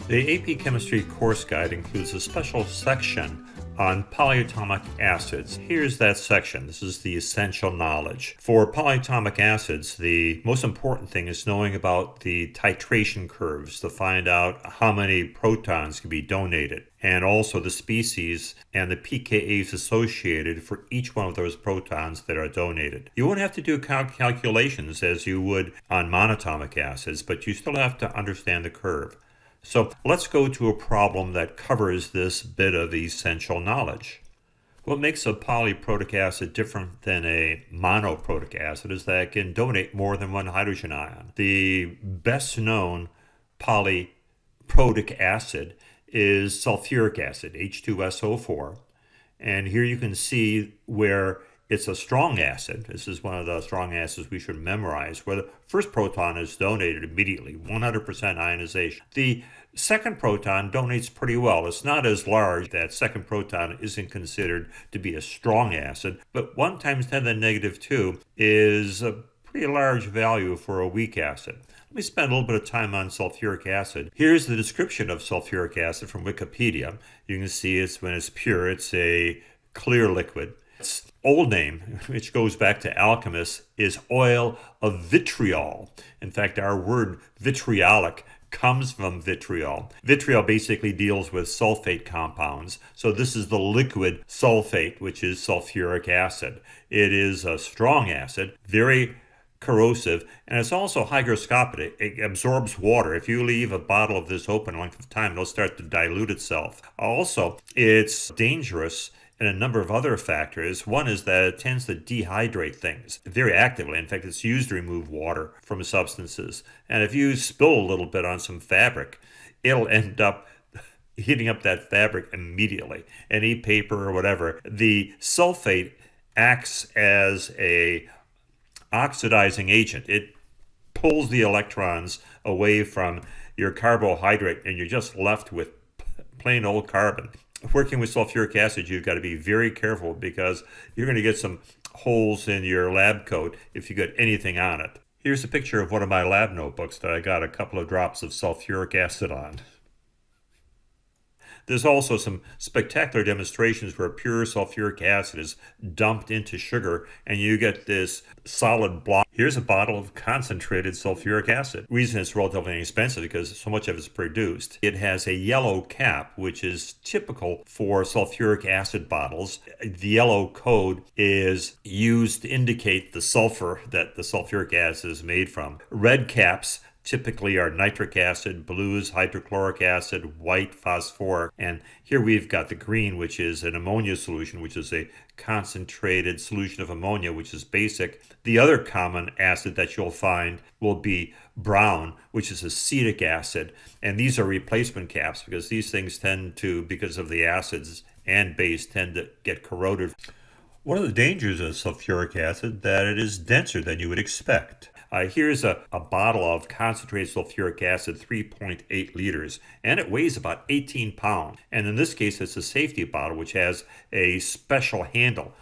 The AP Chemistry course guide includes a special section on polyatomic acids. Here's that section. This is the essential knowledge. For polyatomic acids, the most important thing is knowing about the titration curves to find out how many protons can be donated, and also the species and the pKa's associated for each one of those protons that are donated. You won't have to do calculations as you would on monatomic acids, but you still have to understand the curve. So let's go to a problem that covers this bit of essential knowledge. What makes a polyprotic acid different than a monoprotic acid is that it can donate more than one hydrogen ion. The best known polyprotic acid is sulfuric acid, H2SO4. And here you can see where it's a strong acid. This is one of the strong acids we should memorize, where the first proton is donated immediately, 100% ionization. The second proton donates pretty well. It's not as large. That second proton isn't considered to be a strong acid, but 1 times 10 to the negative 2 is a pretty large value for a weak acid. Let me spend a little bit of time on sulfuric acid. Here's the description of sulfuric acid from Wikipedia. You can see it's when it's pure, it's a clear liquid. Its old name, which goes back to alchemists, is oil of vitriol. In fact, our word vitriolic comes from vitriol. Vitriol basically deals with sulfate compounds. So this is the liquid sulfate, which is sulfuric acid. It is a strong acid, very corrosive, and it's also hygroscopic. It absorbs water. If you leave a bottle of this open a length of time, it'll start to dilute itself. Also, it's dangerous and a number of other factors. One is that it tends to dehydrate things very actively. In fact, it's used to remove water from substances. And if you spill a little bit on some fabric, it'll end up heating up that fabric immediately. Any paper or whatever. The sulfate acts as a oxidizing agent. It pulls the electrons away from your carbohydrate, and you're just left with plain old carbon. Working with sulfuric acid, you've got to be very careful because you're going to get some holes in your lab coat if you get anything on it. Here's a picture of one of my lab notebooks that I got a couple of drops of sulfuric acid on. There's also some spectacular demonstrations where pure sulfuric acid is dumped into sugar and you get this solid block. Here's a bottle of concentrated sulfuric acid. The reason it's relatively inexpensive because so much of it's produced. It has a yellow cap, which is typical for sulfuric acid bottles. The yellow code is used to indicate the sulfur that the sulfuric acid is made from. Red caps typically are nitric acid, blue is hydrochloric acid, white phosphoric, and here we've got the green, which is an ammonia solution, which is a concentrated solution of ammonia, which is basic. The other common acid that you'll find will be brown, which is acetic acid, and these are replacement caps because these things tend to, because of the acids and base, tend to get corroded. One of the dangers of sulfuric acid that it is denser than you would expect. Here's a bottle of concentrated sulfuric acid, 3.8 liters, and it weighs about 18 pounds. And in this case, it's a safety bottle, which has a special handle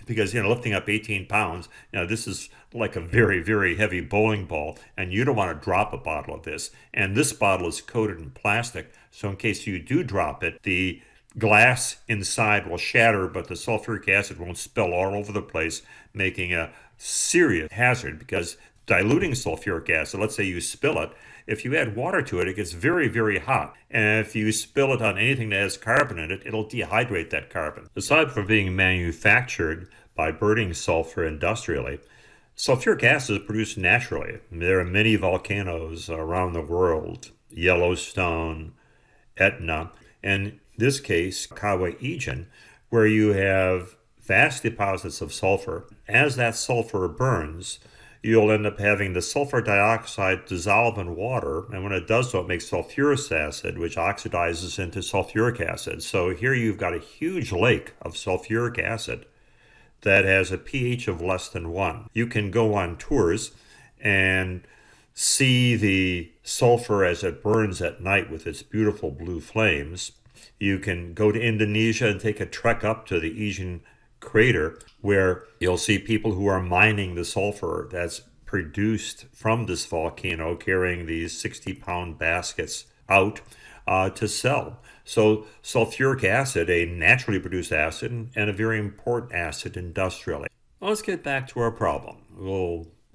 because, lifting up 18 pounds, this is like a very, very heavy bowling ball, and you don't want to drop a bottle of this. And this bottle is coated in plastic, so in case you do drop it, the glass inside will shatter, but the sulfuric acid won't spill all over the place, making a serious hazard because diluting sulfuric acid, let's say you spill it, if you add water to it, it gets very, very hot. And if you spill it on anything that has carbon in it, it'll dehydrate that carbon. Aside from being manufactured by burning sulfur industrially, sulfuric acid is produced naturally. There are many volcanoes around the world, Yellowstone, Etna, and in this case, Kawa-Egan, where you have vast deposits of sulfur. As that sulfur burns, you'll end up having the sulfur dioxide dissolve in water, and when it does so, it makes sulfurous acid, which oxidizes into sulfuric acid. So here you've got a huge lake of sulfuric acid that has a pH of less than 1. You can go on tours and see the sulfur as it burns at night with its beautiful blue flames. You can go to Indonesia and take a trek up to the Asian crater where you'll see people who are mining the sulfur that's produced from this volcano, carrying these 60-pound baskets out. to sell. So sulfuric acid, a naturally produced acid and a very important acid industrially. Well, let's get back to our problem.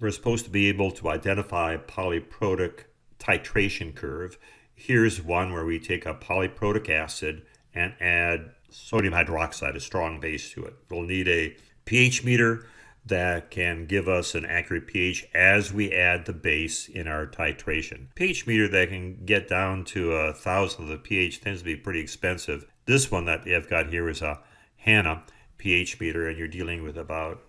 We're supposed to be able to identify a polyprotic titration curve. Here's one where we take a polyprotic acid and add sodium hydroxide, a strong base, to it. We'll need a pH meter that can give us an accurate pH as we add the base in our titration. pH meter that can get down to 1,000 of the pH tends to be pretty expensive. This one that I've got here is a Hanna pH meter, and you're dealing with about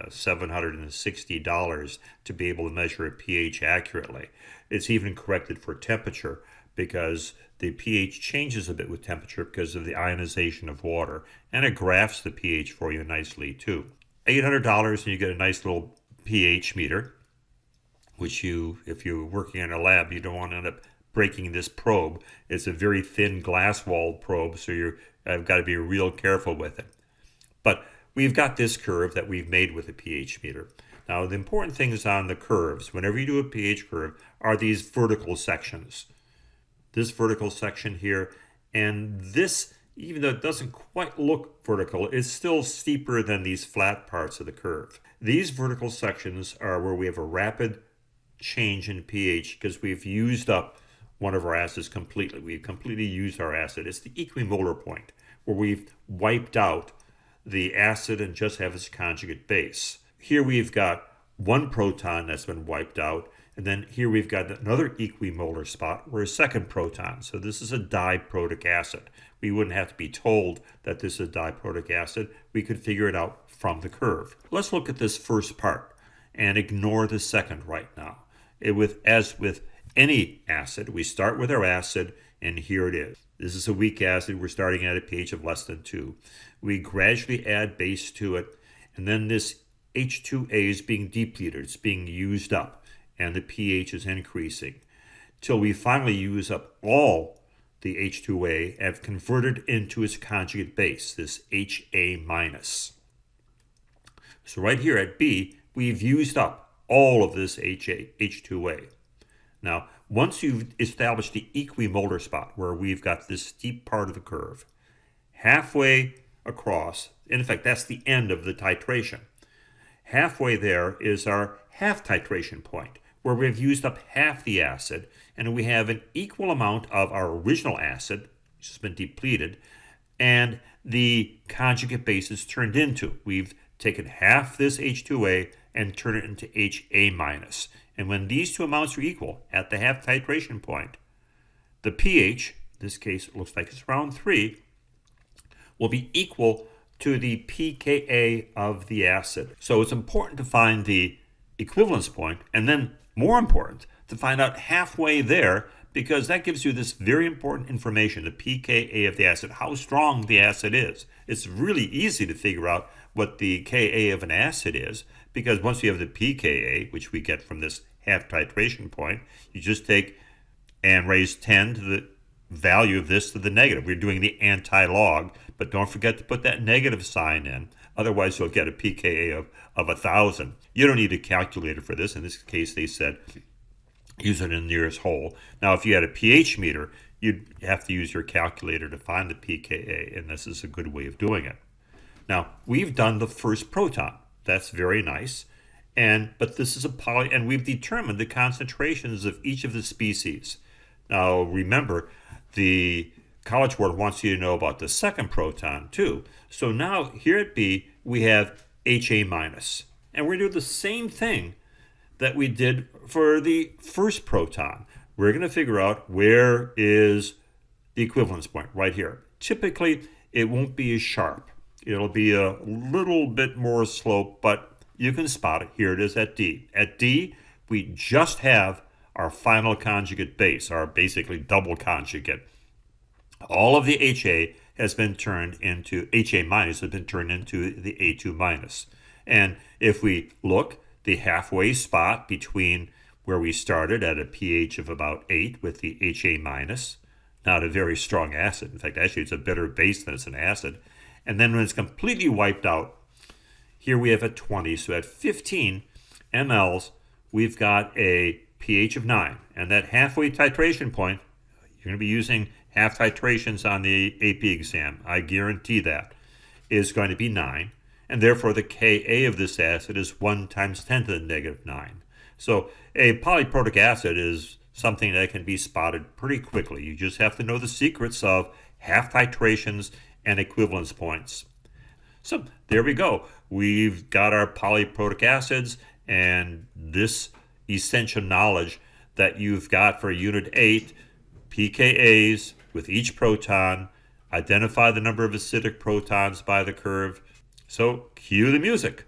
$760 to be able to measure a pH accurately. It's even corrected for temperature because the pH changes a bit with temperature because of the ionization of water, and it graphs the pH for you nicely too. $800 and you get a nice little pH meter, which if you're working in a lab, you don't want to end up breaking this probe. It's a very thin glass-walled probe, so I've got to be real careful with it. But we've got this curve that we've made with a pH meter. Now, the important things on the curves, whenever you do a pH curve, are these vertical sections. This vertical section here, and this, even though it doesn't quite look vertical, it's still steeper than these flat parts of the curve. These vertical sections are where we have a rapid change in pH because we've used up one of our acids completely. We've completely used our acid. It's the equimolar point where we've wiped out the acid and just have its conjugate base. Here we've got one proton that's been wiped out, and then here we've got another equimolar spot where a second proton. So this is a diprotic acid. We wouldn't have to be told that this is a diprotic acid. We could figure it out from the curve. Let's look at this first part and ignore the second right now. As with any acid, we start with our acid, and here it is. This is a weak acid. We're starting at a pH of less than 2. We gradually add base to it, and then this H2A is being depleted. It's being used up, and the pH is increasing till we finally use up all the H2A and have converted into its conjugate base, this HA-. So right here at B, we've used up all of this H2A. Now, once you've established the equimolar spot where we've got this steep part of the curve, halfway across, in fact, that's the end of the titration. Halfway there is our half-titration point, where we've used up half the acid, and we have an equal amount of our original acid, which has been depleted, and the conjugate base is turned into. We've taken half this H2A and turned it into HA-. And when these two amounts are equal at the half-titration point, the pH, in this case it looks like it's around 3, will be equal to the pKa of the acid. So it's important to find the equivalence point, and then more important, to find out halfway there, because that gives you this very important information, the pKa of the acid, how strong the acid is. It's really easy to figure out what the Ka of an acid is, because once you have the pKa, which we get from this half titration point, you just take and raise 10 to the value of this to the negative. We're doing the anti-log, but don't forget to put that negative sign in. Otherwise, you'll get a pKa of 1,000. You don't need a calculator for this. In this case, they said use it in the nearest hole. Now, if you had a pH meter, you'd have to use your calculator to find the pKa, and this is a good way of doing it. Now, we've done the first proton. That's very nice. But this is a poly, and we've determined the concentrations of each of the species. Now, remember, the College Board wants you to know about the second proton, too. So now, here at B, we have HA-. And we're going to do the same thing that we did for the first proton. We're going to figure out where is the equivalence point, right here. Typically, it won't be as sharp. It'll be a little bit more slope, but you can spot it. Here it is at D. At D, we just have our final conjugate base, our basically double conjugate. All of the HA has been turned into, HA- has been turned into the A2-. And if we look, the halfway spot between where we started at a pH of about 8 with the HA-, not a very strong acid. In fact, actually, it's a bitter base than it's an acid. And then when it's completely wiped out, here we have at 20. So at 15 mLs, we've got a pH of 9. And that halfway titration point, you're going to be using half titrations on the AP exam, I guarantee that, is going to be 9. And therefore the Ka of this acid is 1 times 10 to the negative 9. So a polyprotic acid is something that can be spotted pretty quickly. You just have to know the secrets of half titrations and equivalence points. So there we go. We've got our polyprotic acids and this essential knowledge that you've got for Unit 8, pKa's with each proton, identify the number of acidic protons by the curve. So cue the music.